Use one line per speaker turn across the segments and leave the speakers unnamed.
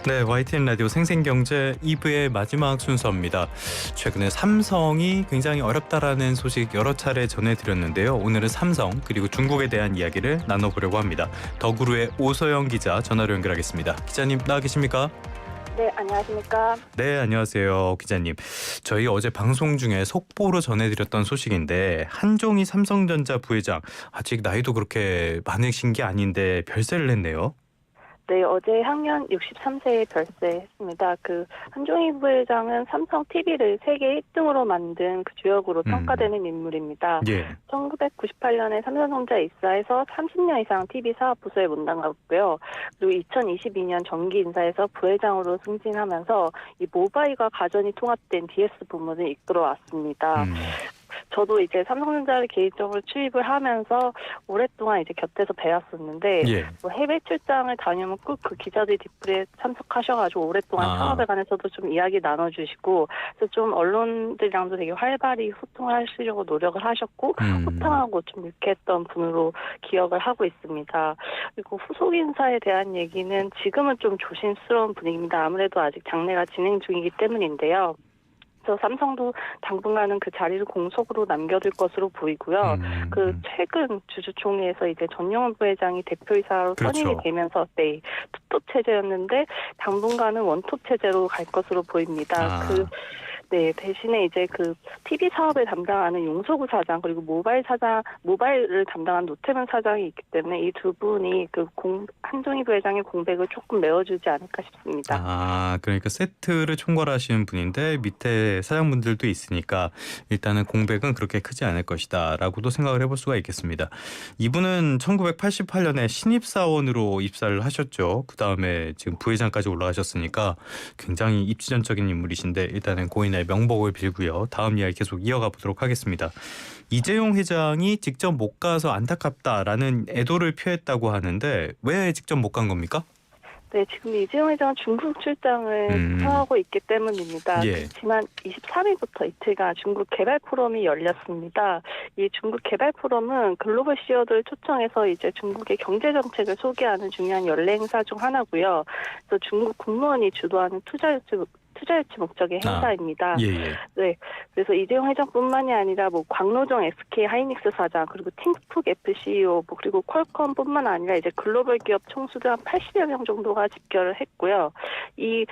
네, YTN 라디오 생생경제 2부의 마지막 순서입니다. 최근에 삼성이 굉장히 어렵다라는 소식 여러 차례 전해드렸는데요. 오늘은 삼성 그리고 중국에 대한 이야기를 나눠보려고 합니다. 더구루의 오소영 기자 전화로 연결하겠습니다. 기자님 나와 계십니까?
네, 안녕하십니까?
네, 안녕하세요, 기자님. 저희 어제 방송 중에 속보로 전해드렸던 소식인데 한종희 삼성전자 부회장 아직 나이도 그렇게 많으신 게 아닌데 별세를 했네요.
네, 어제 향년 63세에 별세했습니다. 한종희 부회장은 삼성 TV를 세계 1등으로 만든 그 주역으로 평가되는 인물입니다.
예.
1998년에 삼성전자에 입사해서 30년 이상 TV 사업 부서에 몸담았고요. 그리고 2022년 정기 인사에서 부회장으로 승진하면서 이 모바일과 가전이 통합된 DS 부문을 이끌어왔습니다. 저도 이제 삼성전자를 개인적으로 출입을 하면서 오랫동안 이제 곁에서 배웠었는데
예.
해외 출장을 다녀오면 꼭 그 기자들이 뒷불에 참석하셔가지고 오랫동안 사업에 관해서도 좀 이야기 나눠주시고 그래서 좀 언론들이랑도 되게 활발히 소통하시려고 노력을 하셨고 호탕하고 좀 유쾌했던 분으로 기억을 하고 있습니다. 그리고 후속 인사에 대한 얘기는 지금은 좀 조심스러운 분위기입니다. 아무래도 아직 장례가 진행 중이기 때문인데요. 그래서 삼성도 당분간은 그 자리를 공석으로 남겨둘 것으로 보이고요. 최근 주주총회에서 이제 전용훈 부회장이 대표이사로
그렇죠.
선임이 되면서 투톱 체제였는데 당분간은 원톱 체제로 갈 것으로 보입니다. 대신에 이제 TV 사업을 담당하는 용서구 사장 그리고 모바일을 담당한 노태문 사장이 있기 때문에 이 두 분이 한종희 부회장의 공백을 조금 메워주지 않을까 싶습니다.
그러니까 세트를 총괄하시는 분인데 밑에 사장분들도 있으니까 일단은 공백은 그렇게 크지 않을 것이다라고도 생각을 해볼 수가 있겠습니다. 이분은 1988년에 신입사원으로 입사를 하셨죠. 그 다음에 지금 부회장까지 올라가셨으니까 굉장히 입지전적인 인물이신데 일단은 고인의 명복을 빌고요. 다음 이야기 계속 이어가 보도록 하겠습니다. 이재용 회장이 직접 못 가서 안타깝다라는 애도를 표했다고 하는데 왜 직접 못 간 겁니까?
네, 지금 이재용 회장은 중국 출장을 하고 있기 때문입니다.
예.
지난 23일부터 이틀간 중국 개발 포럼이 열렸습니다. 이 중국 개발 포럼은 글로벌 CEO들을 초청해서 이제 중국의 경제 정책을 소개하는 중요한 연례 행사 중 하나고요. 그래서 중국 국무원이 주도하는 투자 유치 목적의 행사입니다. 네, 그래서 이재용 회장뿐만이 아니라 광로정 SK 하이닉스 사장 그리고 팅스쿡 애플 CEO 그리고 퀄컴뿐만 아니라 이제 글로벌 기업 총수들 한 80여 명 정도가 집결을 했고요. 이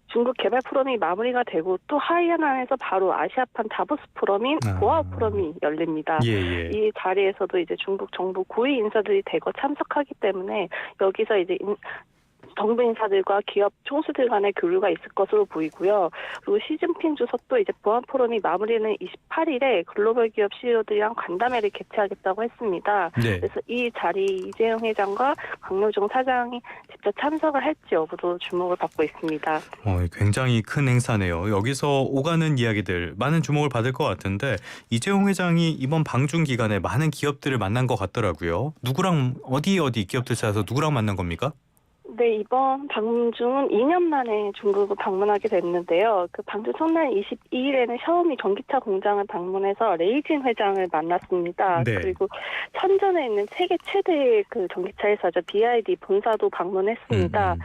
중국 개발 포럼이 마무리가 되고 또 하이안안에서 바로 아시아판 다보스 포럼인 보아우 포럼이 열립니다. 이 자리에서도 이제 중국 정부 고위 인사들이 대거 참석하기 때문에 여기서 이제 정부 인사들과 기업 총수들 간의 교류가 있을 것으로 보이고요. 그리고 시진핑 주석도 이제 보안 포럼이 마무리는 28일에 글로벌 기업 CEO들이랑 간담회를 개최하겠다고 했습니다. 그래서 이 자리 이재용 회장과 광로정 사장이 직접 참석을 할지 여부도 주목을 받고 있습니다.
굉장히 큰 행사네요. 여기서 오가는 이야기들 많은 주목을 받을 것 같은데 이재용 회장이 이번 방중 기간에 많은 기업들을 만난 것 같더라고요. 누구랑 어디 기업들 찾아서 누구랑 만난 겁니까?
네, 이번 방중은 2년 만에 중국을 방문하게 됐는데요. 방중 첫날 22일에는 샤오미 전기차 공장을 방문해서 레이진 회장을 만났습니다. 그리고 천전에 있는 세계 최대의 전기차 회사죠. BYD 본사도 방문했습니다.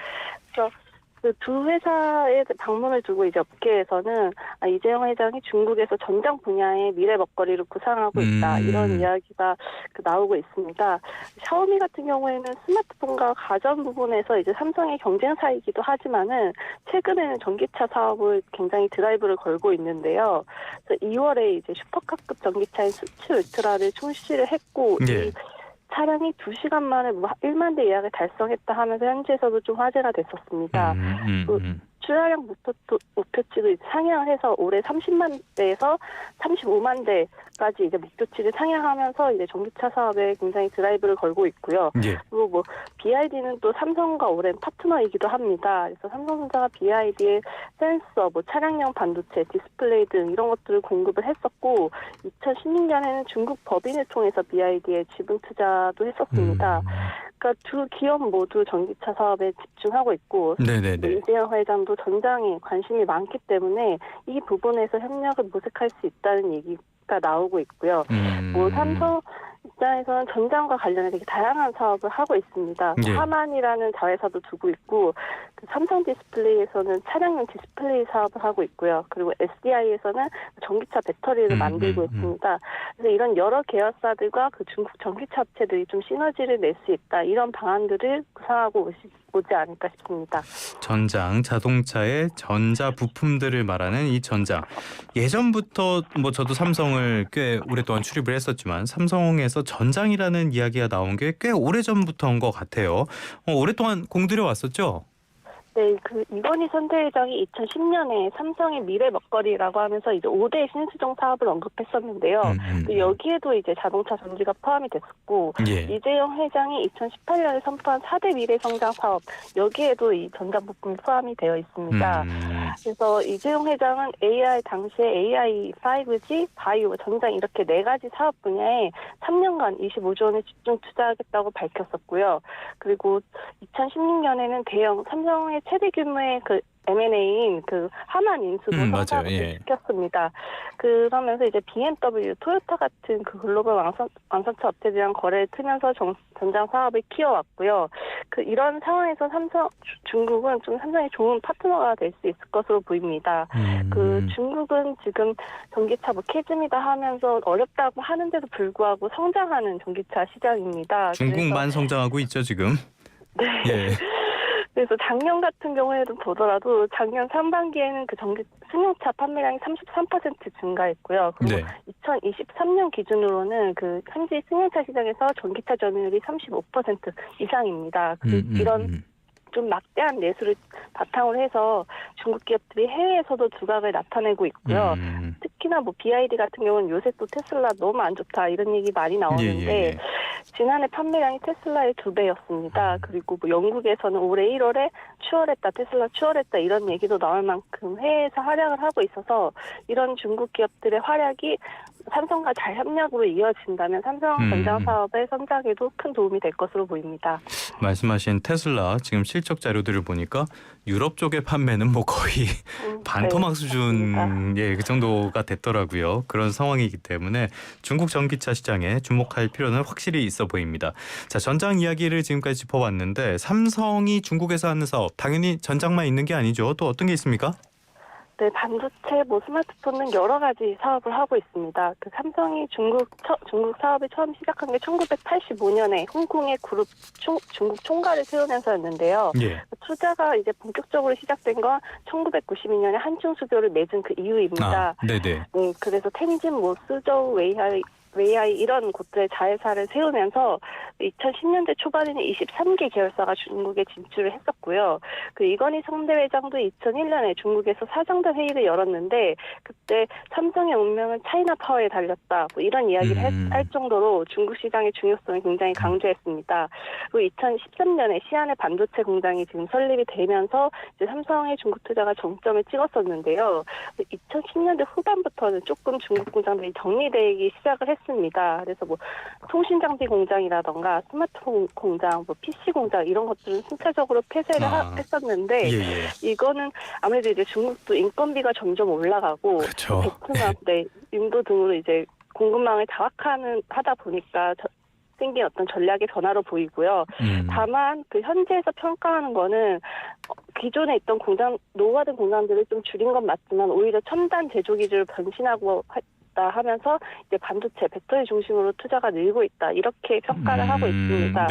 그래서 두 회사의 방문을 두고 이제 업계에서는 이재용 회장이 중국에서 전장 분야의 미래 먹거리를 구상하고 있다 이런 이야기가 나오고 있습니다. 샤오미 같은 경우에는 스마트폰과 가전 부분에서 이제 삼성의 경쟁사이기도 하지만은 최근에는 전기차 사업을 굉장히 드라이브를 걸고 있는데요. 그래서 2월에 이제 슈퍼카급 전기차인 수츠 울트라를 출시를 했고 이 차량이 2시간 만에 1만 대 예약을 달성했다 하면서 현지에서도 좀 화제가 됐었습니다. 출하량 목표치도 상향을 해서 올해 30만 대에서 35만 대까지 이제 목표치를 상향하면서 이제 전기차 사업에 굉장히 드라이브를 걸고 있고요. 그리고 BYD는 또 삼성과 오랜 파트너이기도 합니다. 그래서 삼성전자가 BYD의 센서, 차량용 반도체, 디스플레이 등 이런 것들을 공급을 했었고 2016년에는 중국 법인을 통해서 BYD에 지분 투자도 했었습니다. 그러니까 두 기업 모두 전기차 사업에 집중하고 있고 이재용 회장도 전장에 관심이 많기 때문에 이 부분에서 협력을 모색할 수 있다는 얘기가 나오고 있고요. 삼성 입장에서는 전장과 관련해 되게 다양한 사업을 하고 있습니다.
예.
하만이라는 자회사도 두고 있고, 그 삼성 디스플레이에서는 차량용 디스플레이 사업을 하고 있고요. 그리고 SDI에서는 전기차 배터리를 만들고 있습니다. 그래서 이런 여러 계열사들과 그 중국 전기차 업체들이 좀 시너지를 낼 수 있다. 이런 방안들을 구상하고 오지 않을까 싶습니다.
전장, 자동차의 전자 부품들을 말하는 이 전장. 예전부터 뭐 저도 삼성을 꽤 오랫동안 출입을 했었지만 삼성에서 전장이라는 이야기가 나온 게 꽤 오래전부터인 것 같아요. 오랫동안 공들여 왔었죠?
네, 그 이건희 선대회장이 2010년에 삼성의 미래 먹거리라고 하면서 이제 5대 신수종 사업을 언급했었는데요. 여기에도 이제 자동차 전지가 포함이 됐었고,
예.
이재용 회장이 2018년에 선포한 4대 미래 성장 사업, 여기에도 이 전장 부품이 포함이 되어 있습니다. 그래서 이재용 회장은 당시에 AI, 5G, 바이오, 전장 이렇게 4가지 사업 분야에 3년간 25조 원을 집중 투자하겠다고 밝혔었고요. 그리고 2016년에는 대형 삼성의 최대 규모의 그 M&A인 그 하만 인수도 성사를 시켰습니다. 그러면서 이제 BMW, 토요타 같은 그 글로벌 완성차 업체들이랑 거래를 트면서 전장 사업을 키워왔고요. 그 이런 상황에서 중국은 좀 삼성의 좋은 파트너가 될 수 있을 것으로 보입니다. 그 중국은 지금 전기차 뭐 캐즘이다 하면서 어렵다고 하는데도 불구하고 성장하는 전기차 시장입니다.
중국만 성장하고 있죠 지금.
네. 예. 그래서 작년 같은 경우에도 보더라도 작년 상반기에는 그 승용차 판매량이 33% 증가했고요. 그리고
네.
2023년 기준으로는 그 현지 승용차 시장에서 전기차 점유율이 35% 이상입니다. 이런 좀 막대한 내수를 바탕으로 해서 중국 기업들이 해외에서도 두각을 나타내고 있고요. 특히나 뭐 BYD 같은 경우는 요새 또 테슬라 너무 안 좋다 이런 얘기 많이 나오는데 지난해 판매량이 테슬라의 2배였습니다. 그리고 뭐 영국에서는 올해 1월에 테슬라 추월했다 이런 얘기도 나올 만큼 해외에서 활약을 하고 있어서 이런 중국 기업들의 활약이 삼성과 잘 협력으로 이어진다면 삼성 전장 사업의 성장에도 큰 도움이 될 것으로 보입니다.
말씀하신 테슬라 지금 실적 자료들을 보니까 유럽 쪽의 판매는 뭐 거의 반토막 수준의 그 정도가 됐더라고요. 그런 상황이기 때문에 중국 전기차 시장에 주목할 필요는 확실히 있어 보입니다. 자, 전장 이야기를 지금까지 짚어봤는데 삼성이 중국에서 하는 사업 당연히 전장만 있는 게 아니죠. 또 어떤 게 있습니까?
네, 반도체, 스마트폰 등 여러 가지 사업을 하고 있습니다. 그 삼성이 중국 사업을 처음 시작한 게 1985년에 홍콩의 그룹 중국 총괄을 세우면서였는데요.
예.
투자가 이제 본격적으로 시작된 건 1992년에 한중 수교를 맺은 그 이후입니다.
네네.
그래서 텐진, 수저우, 웨이하이 이런 곳들의 자회사를 세우면서 2010년대 초반에는 23개 계열사가 중국에 진출을 했었고요. 그 이건희 선대회장도 2001년에 중국에서 사장단 회의를 열었는데 그때 삼성의 운명은 차이나 파워에 달렸다. 이런 이야기를 할 정도로 중국 시장의 중요성을 굉장히 강조했습니다. 그리고 2013년에 시안의 반도체 공장이 지금 설립이 되면서 이제 삼성의 중국 투자가 정점을 찍었었는데요. 2010년대 후반부터는 조금 중국 공장들이 정리되기 시작을 했습니다. 그래서 통신장비 공장이라던가 스마트폰 공장, PC 공장 이런 것들은 순차적으로 폐쇄를 했었는데 이거는 아무래도 이제 중국도 인건비가 점점 올라가고
그렇죠.
베트남, 인도 등으로 이제 공급망을 하다 보니까 생긴 어떤 전략의 변화로 보이고요. 다만 그 현지에서 평가하는 거는 기존에 있던 노후화된 공장들을 좀 줄인 건 맞지만 오히려 첨단 제조 기술을 변신하고 하면서 이제 반도체, 배터리 중심으로 투자가 늘고 있다 이렇게 평가를 하고 있습니다.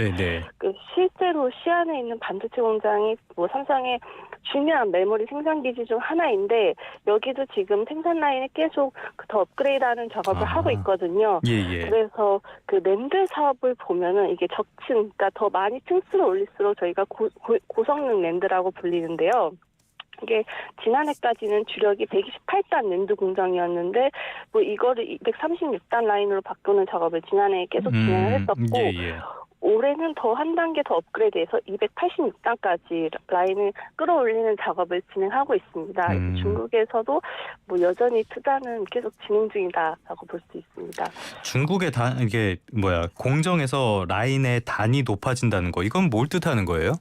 그 실제로 시안에 있는 반도체 공장이 삼성의 중요한 메모리 생산 기지 중 하나인데 여기도 지금 생산 라인을 계속 더 업그레이드하는 작업을 하고 있거든요. 그래서 그 낸드 사업을 보면은 이게 그러니까 더 많이 층수를 올릴수록 저희가 고성능 낸드라고 불리는데요. 이게 지난해까지는 주력이 128단 낸드 공장이었는데 이거를 236단 라인으로 바꾸는 작업을 지난해에 계속 진행을 했었고 올해는 더 한 단계 더 업그레이드해서 286단까지 라인을 끌어올리는 작업을 진행하고 있습니다. 중국에서도 여전히 투자는 계속 진행 중이다라고 볼 수 있습니다.
중국의 공정에서 라인의 단이 높아진다는 거 이건 뭘 뜻하는 거예요?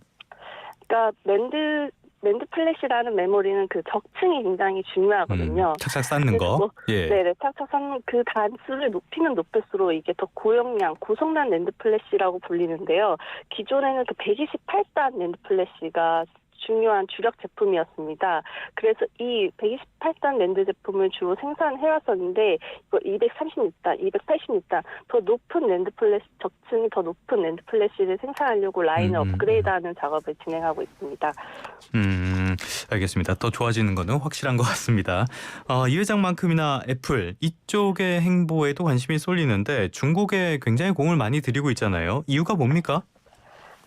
그러니까 낸드 낸드 플래시라는 메모리는 그 적층이 굉장히 중요하거든요.
착착 쌓는 거. 예.
네네, 착착 쌓는 그 단수를 높이면 높일수록 이게 더 고용량, 고성난 낸드 플래시라고 불리는데요. 기존에는 그 128단 낸드 플래시가 중요한 주력 제품이었습니다. 그래서 이 128단 낸드 제품을 주로 생산해왔었는데 이거 236단, 286단 더 높은 낸드 플래시, 적층이 더 높은 낸드 플래시를 생산하려고 라인을 업그레이드하는 작업을 진행하고 있습니다.
알겠습니다. 더 좋아지는 거는 확실한 것 같습니다. 이 회장만큼이나 애플 이쪽의 행보에도 관심이 쏠리는데 중국에 굉장히 공을 많이 들이고 있잖아요. 이유가 뭡니까?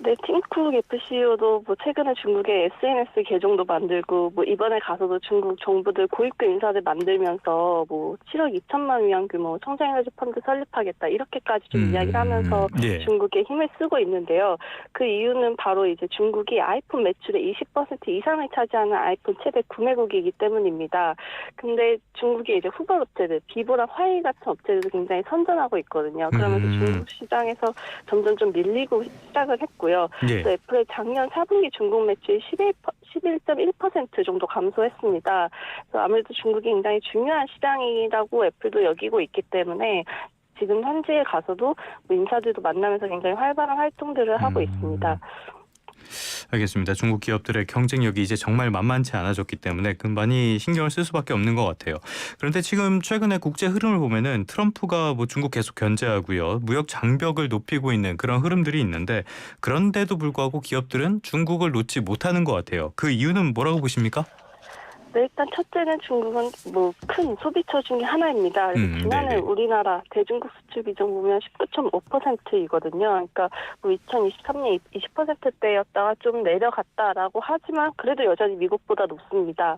네, 팀쿡 FCEO도 최근에 중국의 SNS 계정도 만들고 이번에 가서도 중국 정부들 고위급 인사들 만들면서 7억 2천만 위안 규모 청정에너지 펀드 설립하겠다 이렇게까지 좀 이야기를 하면서
예.
중국에 힘을 쓰고 있는데요. 그 이유는 바로 이제 중국이 아이폰 매출의 20% 이상을 차지하는 아이폰 최대 구매국이기 때문입니다. 근데 중국이 이제 후발 업체들, 비보랑 화웨이 같은 업체들도 굉장히 선전하고 있거든요. 그러면서 중국 시장에서 점점 좀 밀리고 시작을 했고요.
예.
또 애플의 작년 4분기 중국 매출이 11.1% 정도 감소했습니다. 그래서 아무래도 중국이 굉장히 중요한 시장이라고 애플도 여기고 있기 때문에 지금 현지에 가서도 인사들도 만나면서 굉장히 활발한 활동들을 하고 있습니다.
알겠습니다. 중국 기업들의 경쟁력이 이제 정말 만만치 않아졌기 때문에 많이 신경을 쓸 수밖에 없는 것 같아요. 그런데 지금 최근에 국제 흐름을 보면은 트럼프가 중국 계속 견제하고요. 무역 장벽을 높이고 있는 그런 흐름들이 있는데 그런데도 불구하고 기업들은 중국을 놓지 못하는 것 같아요. 그 이유는 뭐라고 보십니까?
네, 일단 첫째는 중국은 큰 소비처 중에 하나입니다. 그래서 지난해 우리나라 대중국 수출 비중 보면 19.5%이거든요. 그러니까 2023년 20%대였다가 좀 내려갔다라고 하지만 그래도 여전히 미국보다 높습니다.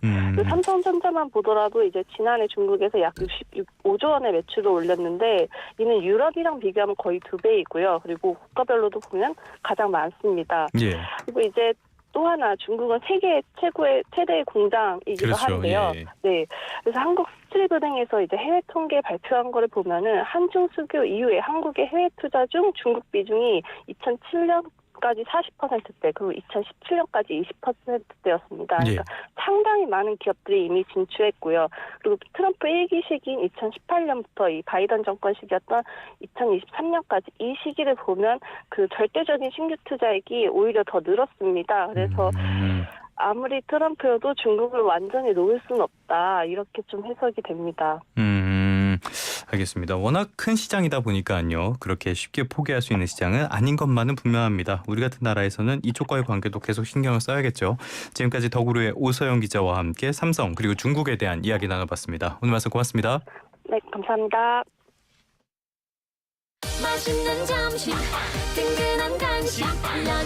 삼성전자만 보더라도 이제 지난해 중국에서 약 65조 원의 매출을 올렸는데 이는 유럽이랑 비교하면 거의 2배이고요. 그리고 국가별로도 보면 가장 많습니다.
예.
그리고 이제 또 하나 중국은 세계 최대의 공장이기도
그렇죠.
한데요.
예.
네, 그래서 한국수출은행에서 이제 해외 통계 발표한 거를 보면은 한중 수교 이후에 한국의 해외 투자 중 중국 비중이 2007년까지 40%대, 그리고 2017년까지 20%대였습니다. 그러니까 상당히 많은 기업들이 이미 진출했고요. 그리고 트럼프 1기 시기인 2018년부터 이 바이든 정권 시기였던 2023년까지 이 시기를 보면 그 절대적인 신규 투자액이 오히려 더 늘었습니다. 그래서 아무리 트럼프여도 중국을 완전히 놓을 수는 없다. 이렇게 좀 해석이 됩니다.
알겠습니다. 워낙 큰 시장이다 보니까요. 그렇게 쉽게 포기할 수 있는 시장은 아닌 것만은 분명합니다. 우리 같은 나라에서는 이쪽과의 관계도 계속 신경을 써야겠죠. 지금까지 더구로의 오서영 기자와 함께 삼성 그리고 중국에 대한 이야기 나눠봤습니다. 오늘 말씀 고맙습니다.
네, 감사합니다.
맛있는 점심, 든든한 간식, 런치